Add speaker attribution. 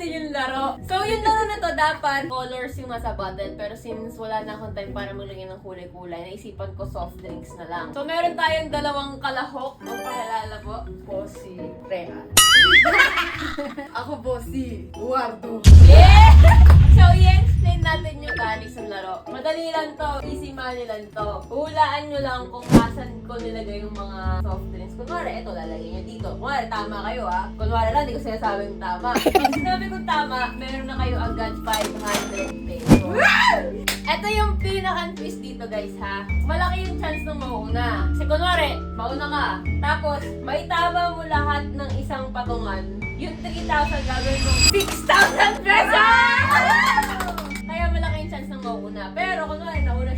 Speaker 1: natin yung laro. So, yung laro na to, dapat colors yung nasa bottle. Pero since wala na akong time para maglagay ng kulay-kulay, naisipan ko soft drinks na lang. So, meron tayong dalawang kalahok. Ang pakilala po,
Speaker 2: Bossy.
Speaker 1: Rehan.
Speaker 2: Ako bossy. Eduardo.
Speaker 1: Yeah! So, i-explain natin yung mechanics ng laro. Madali lang to, easy money lang to. Hulaan nyo lang kung asan ko nilagay yung mga soft drinks. Kunwari, eto, lalagay nyo dito. Kunwari, tama kayo ha. Kunwari lang, hindi ko sinasabing tama. Pag sinabi kong tama, meron na kayo agad 500 pesos. Eto yung pinaka-twist dito guys ha. Malaki yung chance ng mauna. Kasi kunwari, mauna ka. Tapos, may tama mo lahat ng isang patungan. Yung 3,000 gagawin mo 6,000 pesos! Kaya malaki yung chance ng mauna. Pero